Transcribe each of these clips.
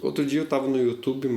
Outro dia eu estava no YouTube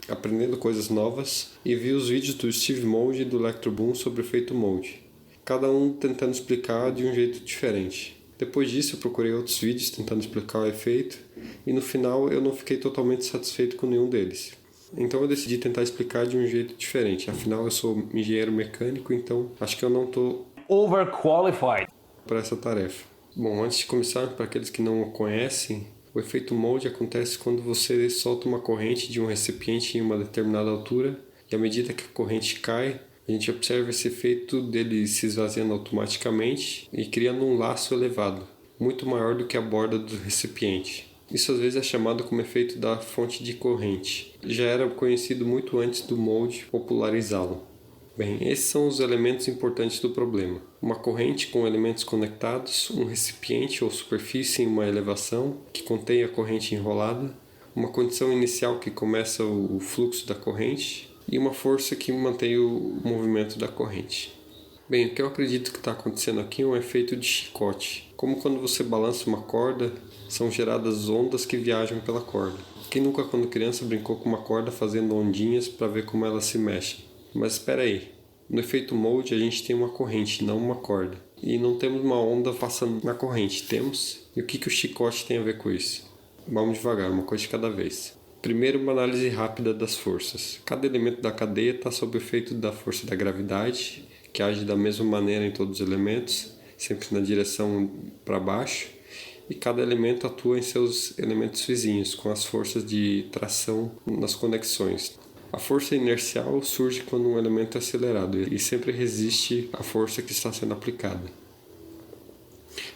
aprendendo coisas novas e vi os vídeos do Steve Mould e do Electroboom sobre o efeito Mould, cada um tentando explicar de um jeito diferente. Depois disso eu procurei outros vídeos tentando explicar o efeito e no final eu não fiquei totalmente satisfeito com nenhum deles. Então eu decidi tentar explicar de um jeito diferente, afinal eu sou engenheiro mecânico, então acho que eu não estou overqualified para essa tarefa. Bom, antes de começar, para aqueles que não o conhecem, o efeito Mould acontece quando você solta uma corrente de um recipiente em uma determinada altura e à medida que a corrente cai, a gente observa esse efeito dele se esvaziando automaticamente e criando um laço elevado, muito maior do que a borda do recipiente. Isso às vezes é chamado como efeito da fonte de corrente. Já era conhecido muito antes do Mould popularizá-lo. Bem, esses são os elementos importantes do problema. Uma corrente com elementos conectados, um recipiente ou superfície em uma elevação que contém a corrente enrolada, uma condição inicial que começa o fluxo da corrente e uma força que mantém o movimento da corrente. Bem, o que eu acredito que está acontecendo aqui é um efeito de chicote. Como quando você balança uma corda, são geradas ondas que viajam pela corda. Quem nunca, quando criança, brincou com uma corda fazendo ondinhas para ver como elas se mexem? Mas espera aí, no efeito Mould a gente tem uma corrente, não uma corda. E não temos uma onda passando na corrente, temos? E o que o chicote tem a ver com isso? Vamos devagar, uma coisa de cada vez. Primeiro, uma análise rápida das forças. Cada elemento da cadeia está sob o efeito da força da gravidade, que age da mesma maneira em todos os elementos, sempre na direção para baixo, e cada elemento atua em seus elementos vizinhos, com as forças de tração nas conexões. A força inercial surge quando um elemento é acelerado e sempre resiste à força que está sendo aplicada.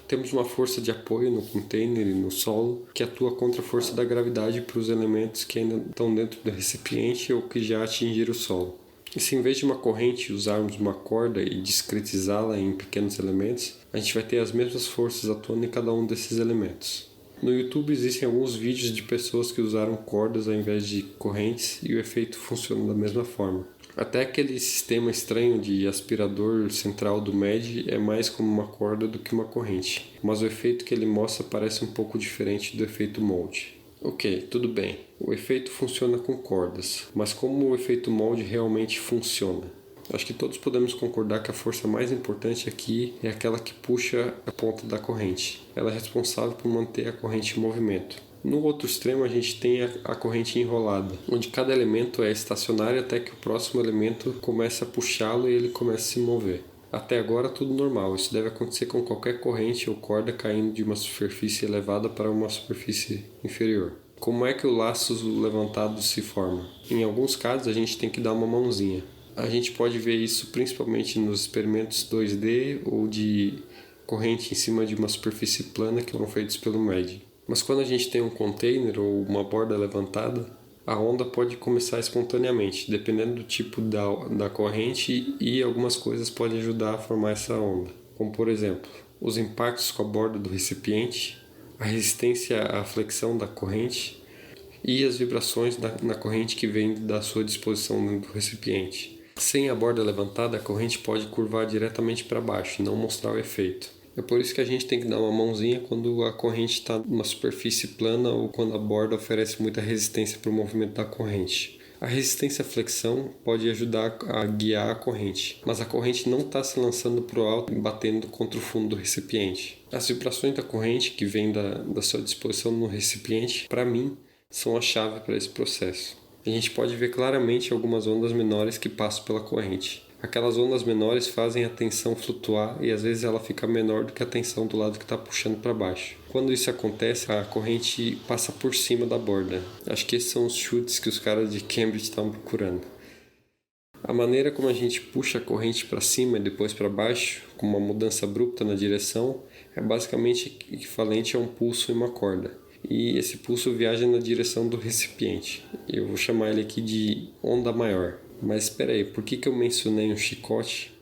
Temos uma força de apoio no container e no solo que atua contra a força da gravidade para os elementos que ainda estão dentro do recipiente ou que já atingiram o solo. E se em vez de uma corrente usarmos uma corda e discretizá-la em pequenos elementos, a gente vai ter as mesmas forças atuando em cada um desses elementos. No YouTube existem alguns vídeos de pessoas que usaram cordas ao invés de correntes e o efeito funciona da mesma forma. Até aquele sistema estranho de aspirador central do MED é mais como uma corda do que uma corrente, mas o efeito que ele mostra parece um pouco diferente do efeito Mould. Ok, tudo bem, o efeito funciona com cordas, mas como o efeito Mould realmente funciona? Acho que todos podemos concordar que a força mais importante aqui é aquela que puxa a ponta da corrente. Ela é responsável por manter a corrente em movimento. No outro extremo a gente tem a corrente enrolada, onde cada elemento é estacionário até que o próximo elemento comece a puxá-lo e ele comece a se mover. Até agora tudo normal, isso deve acontecer com qualquer corrente ou corda caindo de uma superfície elevada para uma superfície inferior. Como é que o laço levantado se forma? Em alguns casos a gente tem que dar uma mãozinha. A gente pode ver isso principalmente nos experimentos 2D ou de corrente em cima de uma superfície plana que foram feitos pelo MED. Mas quando a gente tem um container ou uma borda levantada, a onda pode começar espontaneamente, dependendo do tipo da corrente, e algumas coisas podem ajudar a formar essa onda. Como por exemplo, os impactos com a borda do recipiente, a resistência à flexão da corrente e as vibrações na corrente que vem da sua disposição dentro do recipiente. Sem a borda levantada, a corrente pode curvar diretamente para baixo e não mostrar o efeito. É por isso que a gente tem que dar uma mãozinha quando a corrente está numa superfície plana ou quando a borda oferece muita resistência para o movimento da corrente. A resistência à flexão pode ajudar a guiar a corrente, mas a corrente não está se lançando para o alto e batendo contra o fundo do recipiente. As vibrações da corrente que vem da sua disposição no recipiente, para mim, são a chave para esse processo. A gente pode ver claramente algumas ondas menores que passam pela corrente. Aquelas ondas menores fazem a tensão flutuar e às vezes ela fica menor do que a tensão do lado que está puxando para baixo. Quando isso acontece, a corrente passa por cima da borda. Acho que esses são os chutes que os caras de Cambridge estavam procurando. A maneira como a gente puxa a corrente para cima e depois para baixo, com uma mudança abrupta na direção, é basicamente equivalente a um pulso em uma corda. E esse pulso viaja na direção do recipiente. Eu vou chamar ele aqui de onda maior. Mas espera aí, por que eu mencionei um chicote?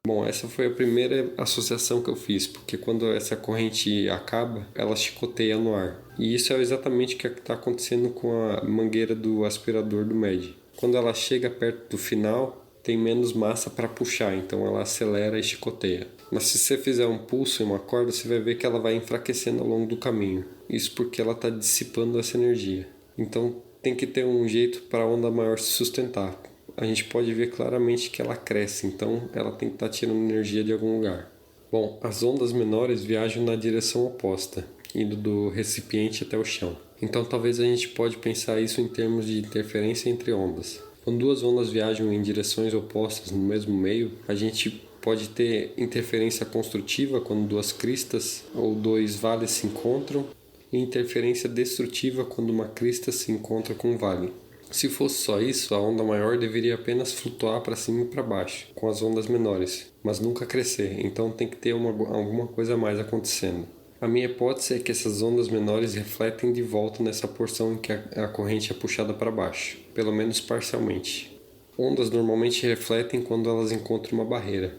Bom, essa foi a primeira associação que eu fiz, porque quando essa corrente acaba, ela chicoteia no ar. E isso é exatamente o que está acontecendo com a mangueira do aspirador do MED. Quando ela chega perto do final, tem menos massa para puxar, então ela acelera e chicoteia. Mas se você fizer um pulso em uma corda, você vai ver que ela vai enfraquecendo ao longo do caminho. Isso porque ela está dissipando essa energia. Então tem que ter um jeito para a onda maior se sustentar. A gente pode ver claramente que ela cresce, então ela tem que estar tirando energia de algum lugar. Bom, as ondas menores viajam na direção oposta, indo do recipiente até o chão. Então talvez a gente pode pensar isso em termos de interferência entre ondas. Quando duas ondas viajam em direções opostas no mesmo meio, a gente pode ter interferência construtiva quando duas cristas ou dois vales se encontram, e interferência destrutiva quando uma crista se encontra com um vale. Se fosse só isso, a onda maior deveria apenas flutuar para cima e para baixo, com as ondas menores, mas nunca crescer, então tem que ter alguma coisa a mais acontecendo. A minha hipótese é que essas ondas menores refletem de volta nessa porção em que a corrente é puxada para baixo, pelo menos parcialmente. Ondas normalmente refletem quando elas encontram uma barreira.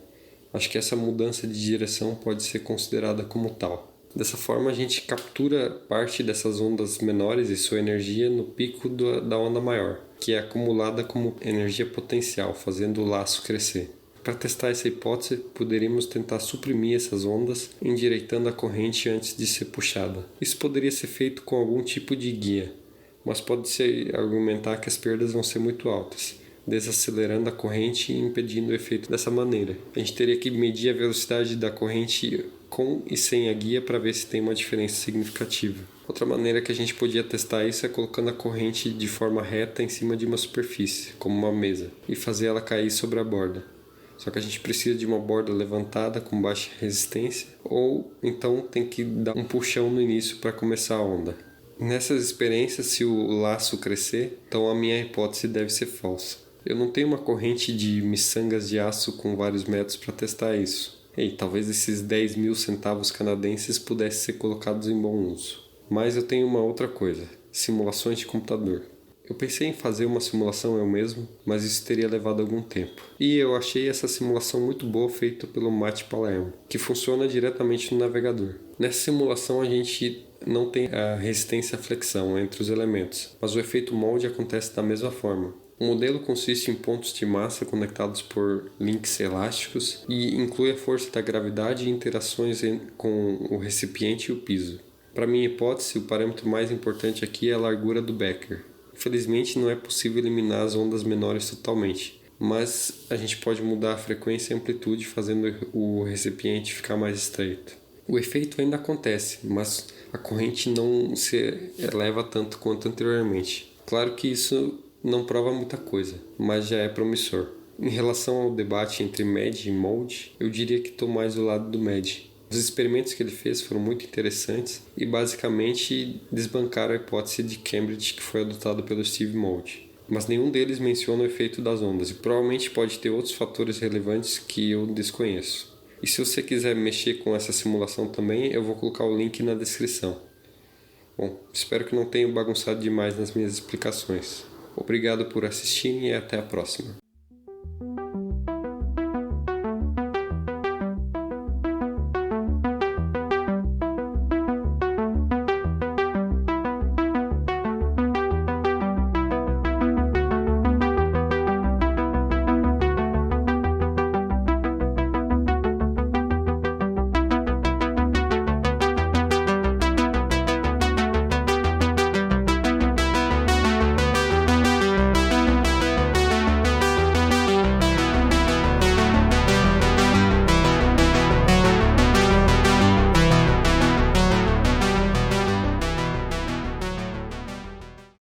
Acho que essa mudança de direção pode ser considerada como tal. Dessa forma, a gente captura parte dessas ondas menores e sua energia no pico da onda maior, que é acumulada como energia potencial, fazendo o laço crescer. Para testar essa hipótese, poderíamos tentar suprimir essas ondas, endireitando a corrente antes de ser puxada. Isso poderia ser feito com algum tipo de guia, mas pode-se argumentar que as perdas vão ser muito altas, desacelerando a corrente e impedindo o efeito dessa maneira. A gente teria que medir a velocidade da corrente com e sem a guia para ver se tem uma diferença significativa. Outra maneira que a gente podia testar isso é colocando a corrente de forma reta em cima de uma superfície, como uma mesa, e fazer ela cair sobre a borda. Só que a gente precisa de uma borda levantada com baixa resistência, ou então tem que dar um puxão no início para começar a onda. Nessas experiências, se o laço crescer, então a minha hipótese deve ser falsa. Eu não tenho uma corrente de miçangas de aço com vários metros para testar isso. Talvez esses 10 mil centavos canadenses pudessem ser colocados em bom uso. Mas eu tenho uma outra coisa: simulações de computador. Eu pensei em fazer uma simulação eu mesmo, mas isso teria levado algum tempo. E eu achei essa simulação muito boa feita pelo Matt Palermo, que funciona diretamente no navegador. Nessa simulação a gente não tem a resistência à flexão entre os elementos, mas o efeito molde acontece da mesma forma. O modelo consiste em pontos de massa conectados por links elásticos e inclui a força da gravidade e interações com o recipiente e o piso. Para minha hipótese, o parâmetro mais importante aqui é a largura do Becker. Infelizmente, não é possível eliminar as ondas menores totalmente, mas a gente pode mudar a frequência e a amplitude fazendo o recipiente ficar mais estreito. O efeito ainda acontece, mas a corrente não se eleva tanto quanto anteriormente. Claro que isso não prova muita coisa, mas já é promissor. Em relação ao debate entre MED e MOLD, eu diria que estou mais do lado do MED. Os experimentos que ele fez foram muito interessantes e basicamente desbancaram a hipótese de Cambridge que foi adotada pelo Steve Mould. Mas nenhum deles menciona o efeito das ondas e provavelmente pode ter outros fatores relevantes que eu desconheço. E se você quiser mexer com essa simulação também, eu vou colocar o link na descrição. Bom, espero que não tenha bagunçado demais nas minhas explicações. Obrigado por assistirem e até a próxima.